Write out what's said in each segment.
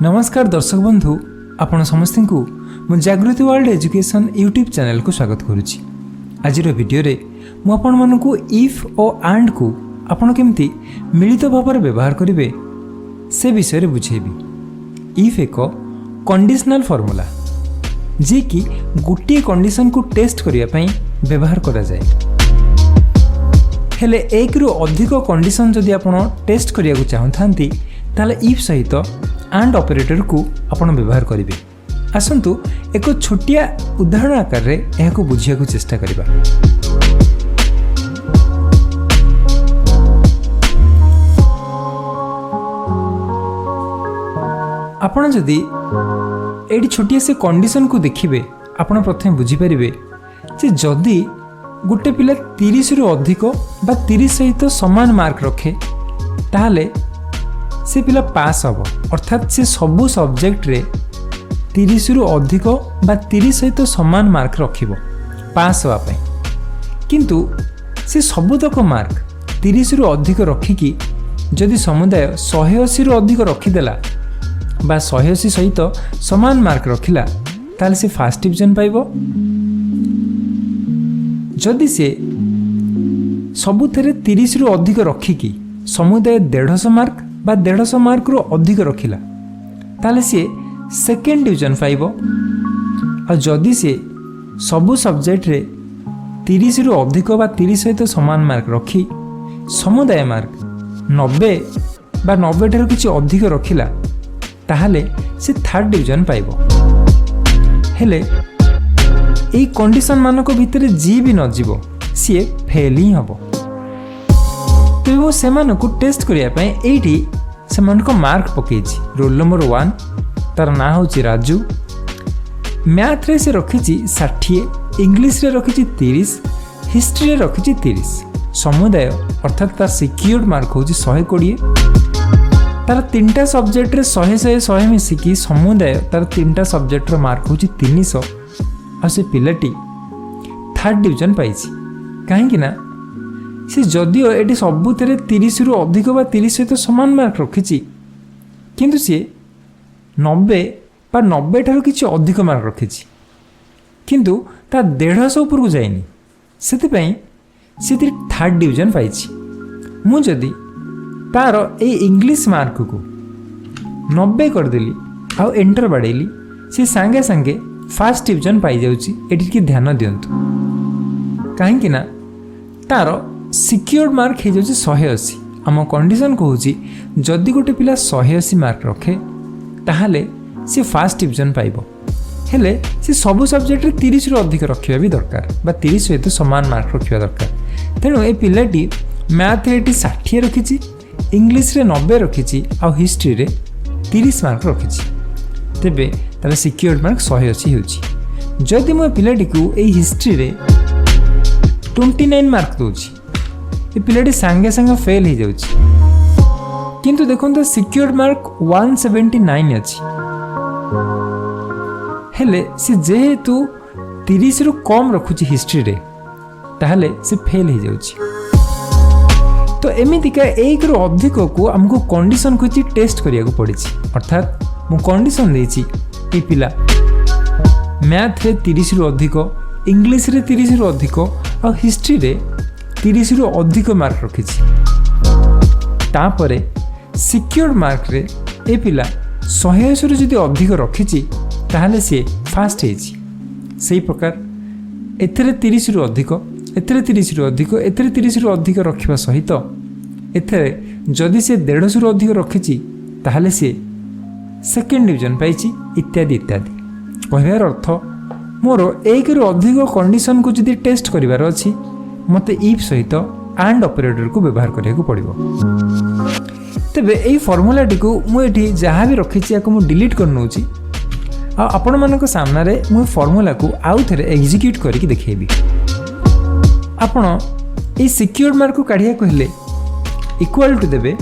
नमस्कार दर्शक बंधु आपण समस्त को मु जागृति वर्ल्ड एजुकेशन यूट्यूब चैनल को स्वागत करुच्ची। आज वीडियो रे मु आपण मानकु इफ और एंड को आपण केमती मिलित भाव में व्यवहार करेंगे से विषय रे बुझेबी। इफ एक कंडीशनल फॉर्मूला जे कि गोटे कंडीशन को टेस्ट करिया पई व्यवहार करा जाए। हेले एक रु अधिक कंडीशन जदि आपण टेस्ट करिया को चाहथांती ताले इफ सहित एंड ऑपरेटर को आपण व्यवहार करेंगे। आसंतु एक छोटिया उदाहरण आकार रे यह को बुझिया को चेष्टा करिबा। आपण जदि एडी छोटिया से कंडीशन को देखिबे आपण प्रथम बुझी परिबे जे जदि गोटे पिला 30 रु अधिक बा 30 सहित समान मार्क रखे ताहले से पिला पास हम अर्थात से सबू सब्जेक्ट रे 30 रु अधिक बा 30 सहित समान मार्क रखिबो पास होवा पई। किंतु से सबुतक मार्क 30 रु अधिक रखिकी जदि समुदाय 180 रु अधिक रखिदेला बा 180 सहित समान मार्क रखिला ताले से फर्स्ट डिवीजन पाइबो। जदि से सबुथरे 30 रु अधिक रखिकी समुदाय 150 मार्क बा 150 मार्क रो अधिक रखिला ताले से सेकेंड डिवीजन पाइबो। और जदि से सबु सब्जेक्ट रे 30 रु अधिक बा 30 सहित समान मार्क रखी समुदाय मार्क 90 बा 90 ठाରୁ किछि अधिक रखिला ताहले से थर्ड डिवीजन पाइबो। हेले एई कंडीशन मानको भितरे जी भी न जीवो सी फेल ही हबो। तो वो सेमानको टेस्ट करिया पई एठी सेमानको मार्क पकेछि। रोल नंबर 1 तार ना होछि राजू, मैथ रे से रखिछि 60, इंग्लिश रे रखिछि 30, हिस्ट्री रे रखिछि 30। समुदाय अर्थात तार सिक्योर्ड मार्क होछि 120। तार तीनटा सब्जेक्ट रे 100 मिसिकी समुदाय तार तीनटा सब्जेक्ट रो मार्क होछि 300 आ से पिलाटी थर्ड डिवीजन पाइछि। काहे कि ना से जदिओ एटी सबुतरे 30 रु अधिक बा 30 सहित समान मार्क रखिछि किंतु से 90 बा 90 ठाରୁ किछि अधिक मार्क रखिछि किंतु ता 150 ऊपर को जाइनी सेति पई से थर्ड डिवीजन पाइछि। मु जदि तार ए इंग्लिश मार्क को 90 कर देली आ एंटर बाड़ेली से संगे संगे फर्स्ट डिवीजन पाई जाउछि। एटी के ध्यान दियंतु काहे कि ना तार सिक्योर्ड मार्क हो जाउछि 180। आम कंडीशन कहूँ जदि गोटे पिला 180 मार्क रखे ताहले से फर्स्ट डिवीजन पाइबो। हेले से सबु सब्जेक्ट रे 30 रु अधिक रखिबा भी दरकार बा 30 सहित समान मार्क रखिबा दरकार। तेणु ए पिलाटी मैथ रे 60 रखिछि, इंग्लिश रे 90 रखिछि आ हिस्ट्री रे 30 मार्क रखिछि। तेबे ताले सिक्योर्ड मार्क 180 होछि। जदि मो पिलाटी को ए हिस्ट्री रे 29 मार्क दोछि ये पिलाटी सांगे सांगे फेल हो जाउछि। किंतु देखो तो सिक्योर्ड मार्क 179 अछि। हेले से जेहेतु 30 रु कम रखुछि हिस्ट्री रे ताहले से फेल हो जाउछि। तो एमितिका एक रु अधिक को हमको कंडीशन को टेस्ट करिया को पड़िछि। अर्थात मु कंडीशन देछि ए पिला मैथ रे 30 रु अधिक, इंग्लिश रे 30 रु अधिक और हिस्ट्री रे 30 रु अधिक मार्क रखिछि। तापरे सिक्योर्ड मार्क रे ए पिला 180 रु जदि अधिक रखिछि ताहले से फास्ट हेछि। सेही प्रकार एथरे 30 रु अधिक, एथरे 30 रु अधिक, एथरे 30 रु अधिक रखिबा सहित एथरे जदि से 150 रु अधिक रखिछि ताहले से सेकेंड डिवीजन पाइछि इत्यादि इत्यादि। कहबार अर्थ मोर एक रु अधिक कंडीशन को जदि टेस्ट करिवार अछि मते इफ सहित एंड ऑपरेटर को व्यवहार करिया को पड़िबो। तबे एई फार्मूलाटी को मु एठी जहाँ भी रखिछि याको मु डिलीट कर नउछि आ आपण मानक सामना रे मु फार्मूला को आउ थरे एग्जीक्यूट करिकि देखेबी। आपण ए सिक्योर्ड मार्क को काढिया कहले इक्वल टू देबे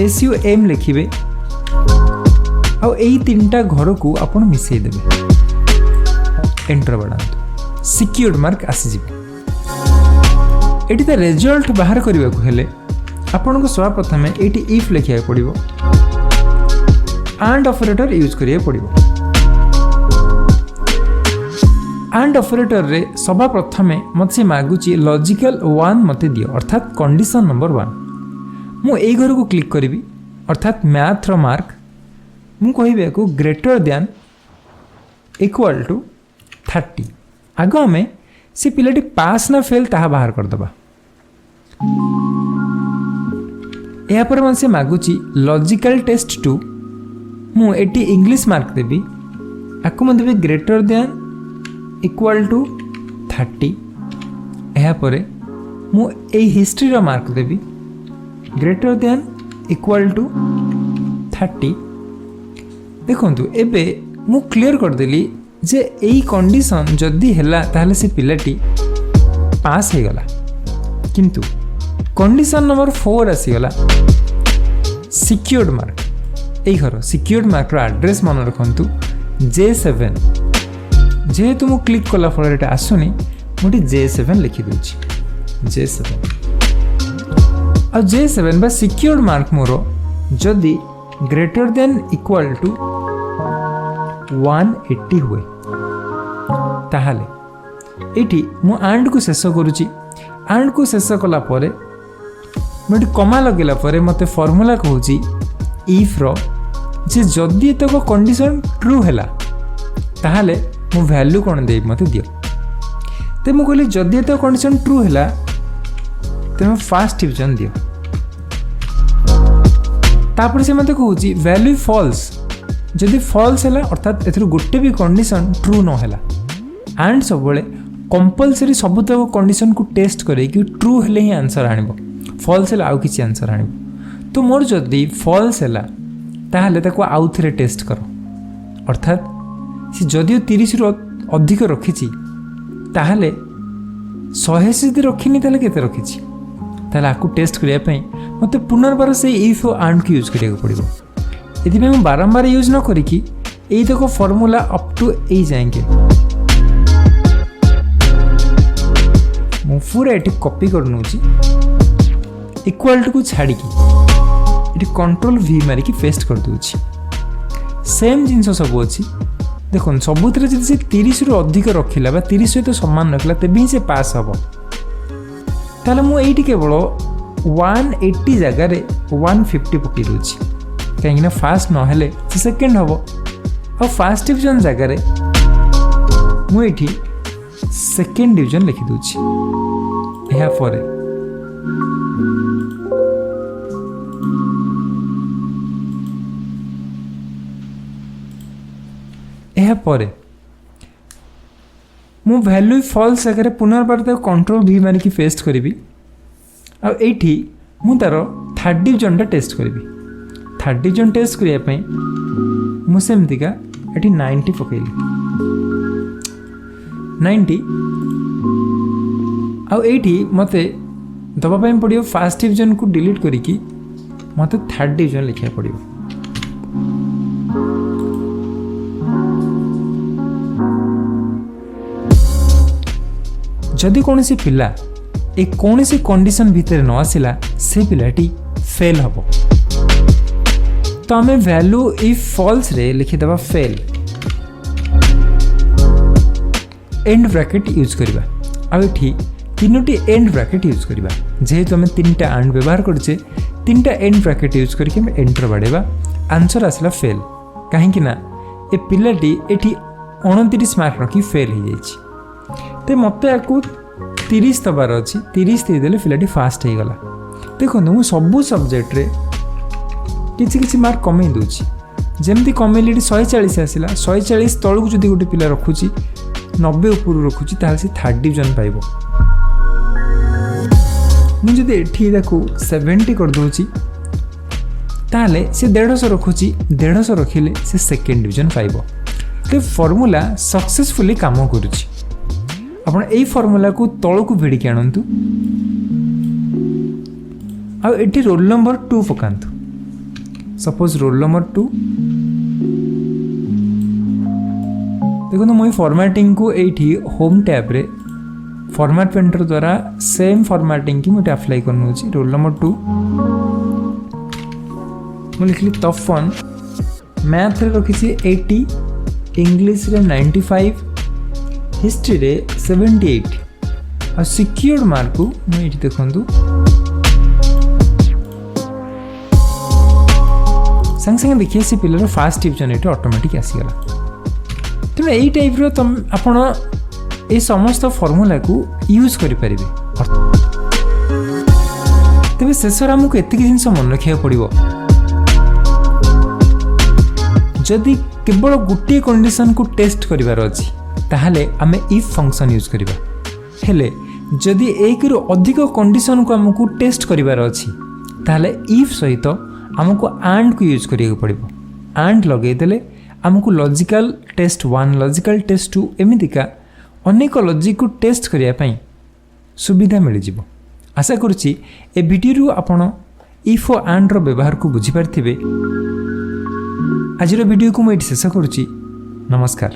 SUM लिखिबे आ एई तीनटा घर को आपण मिसई देबे एंटर बडांतु सिक्योर्ड मार्क आसी जिवो। एटी ता रिजल्ट बाहर करबा को हेले आपन को सर्वप्रथम एटी इफ लिखिया पड़िबो एंड ऑपरेटर यूज करिए पड़िबो। एंड ऑपरेटर रे सभा प्रथमे मत से मागुची लॉजिकल 1 मते दियो अर्थात कंडीशन नंबर 1। मु एई घर को क्लिक करिवि अर्थात मैथ रो मार्क मु कहिबे को ग्रेटर देन इक्वल टू 30। आग हमें से पिलाटी पास ना फेल ताहा बाहर कर दबा। या पर मन से मागुची लॉजिकल टेस्ट 2 मु एटी इंग्लिश मार्क देबी आकु मन देबी ग्रेटर देन इक्वल टू 30। या परे मु ए history row mark Devi greater than equal to 30। देखंतु एबे मु क्लियर कर देली जे एई कंडीशन जदी हैला ताहले से पिलाटी पास हे गला। किंतु कंडीशन नंबर 4 आसी गला सिक्योर्ड मार्क। एई घर सिक्योर्ड मार्क रो एड्रेस मन रखंतु J7। जेहेतु मु क्लिक कला फल एटा आसुनी मुटी J7 लिखि दोछि J7। आ J7 बा सिक्योर्ड मार्क मोरो जदी ग्रेटर देन इक्वल टू 180 हुए ताहले एठी मु एंड को शेष करूची। एंड को शेष कला परे मोटी कमा लगेला परे मते फार्मूला कहूची इफ रो जे जदी तक कंडीशन ट्रू हैला ताहले मु वैल्यू कोन देई मते दियो। ते मु कहली जदी तक कंडीशन ट्रू हैला ते फर्स्ट डिवीजन दियो। तापर से मते कहूची वैल्यू फॉल्स जदि फॉल्स हैला अर्थात एथरो गोटे भी कंडीशन ट्रू न हैला एंड सब बेले कंपलसरी सब तक कंडीशन को टेस्ट करे कि ट्रू हेले ही आंसर आनिबो फॉल्स हैला आउ किछि आंसर आनिबो। तो मोर जदि फॉल्स हैला ताहले ताको आउ थरे टेस्ट करो अर्थात से जदियो 30 रु अधिक रखिछि ताहले 100 से रखिनी ताहले केते रखिछि ताहले आकु टेस्ट करिया पई मते पुनर्बार से इफ एंड को यूज करिया पड़िबो। इति मैं बारंबार यूज न करी कि एई तक फार्मूला अप टू ए जाएंगे मु पूरा एटी कॉपी कर नउची इक्वल टू को छाड़ी की एटी कंट्रोल V मारी की पेस्ट कर दूची। सेम जिंस सब अछि देखो सबुतरे जदि से 30 रु अधिक रखिला बा 30 सहित समान रखिला तेबे से पास हबो। ताले मु एटी केवल 180 जगह रे 150 पकई दूची कहीं ना फास्ट न हेले से सेकंड हबो। और फास्ट डिवीजन जगह रे मु एठी सेकंड डिवीजन लिखि दूची। या परे या परे मु वैल्यू फॉल्स जगह पुनर्बार तक कंट्रोल V मारी की पेस्ट करी आ एठी मु तार थर्ड डिवीजन टा टेस्ट करी। थर्ड डिवीजन टेस्ट करिया पई मु सेमतिका एठी 90 पकेली 90 आ एठी मते दबा पई पड़ियो फर्स्ट डिवीजन को डिलीट करी कि मते थर्ड डिवीजन लिखिया पड़ियो। जदि कौन सी पिला एक कौन सी कंडीशन भितर न आसिला से पिलाटी फेल हबो। तो आम वैल्यू इफ फॉल्स रे लिखिदबा फेल एंड ब्रैकेट यूज करबा। आ एठी तीनोटी एंड ब्रैकेट यूज करबा जेहेतु आम तीनटा एंड व्यवहार करछे तीनटा एंड ब्रैकेट यूज करके हम एंटर बाड़ेबा आंसर आसला फेल। काहे कि ना ए पिलाटी एठी 29 मार्क रखी फेल हो जाइछि। तो मत आपको 30 दबार अच्छी 30 देदेले पिलाटी फास्ट हो गला। देखो मुझे सबू सब्जेक्ट रे किसी किसी मार्क कमे दूची जमती कमेली 140 आसला 140 तलू जब गोटे पिला रखुची 90 उपर रखुची से थर्ड डिवीजन पाइब। मुझे 70 कर दूची ताले से 150 रखुची 150 रखिले से सेकेंड डिवीजन पाइब। तो फॉर्मूला सक्सेसफुली काम करुची। आपण एई फॉर्मूला को तळ को भिड़ी के आनंतु आ एठी रोल नंबर 2 पकांतु। सपोज रोल नंबर 2 देखो मुई फॉर्मेटिंग को एठी होम टैब रे फॉर्मेट पेंटर द्वारा सेम फॉर्मेटिंग की मुझे अप्लाई करनु छी। रोल नंबर 2 मु लिखली तफन मैथ रे रखी 80, इंग्लिश रे 95, हिस्ट्री रे 78 और सिक्योर्ड मार्क को ये देखु संगे संगे देखिए से पिलर फास्ट डिवीजन ये ऑटोमेटिक आसीगला। तेणु यही टाइप तुम आपण ये समस्त फर्मूला को यूज करें। तेज शेष आमको एति जिन मन रखा पड़ो जदि केवल गोटे कंडीशन को टेस्ट करार अच्छी ताहले आम इफ फंक्शन यूज करवा। हेले जदि एक रु अधिक कंडीशन को आमको टेस्ट करार अच्छी ताहले इफ सहित आमको एंड को यूज करिया पड़ो। एंड लगेदेले आमको लॉजिकल टेस्ट 1 लॉजिकल टेस्ट 2 एमितिका अनेक लॉजिक को टेस्ट करने सुविधा मिल जाव। आशा करुच्ची ए वीडियो आपण इफ और एंड रो व्यवहार को बुझीपारे। आज वीडियो को मुझे शेष करुच्ची। नमस्कार।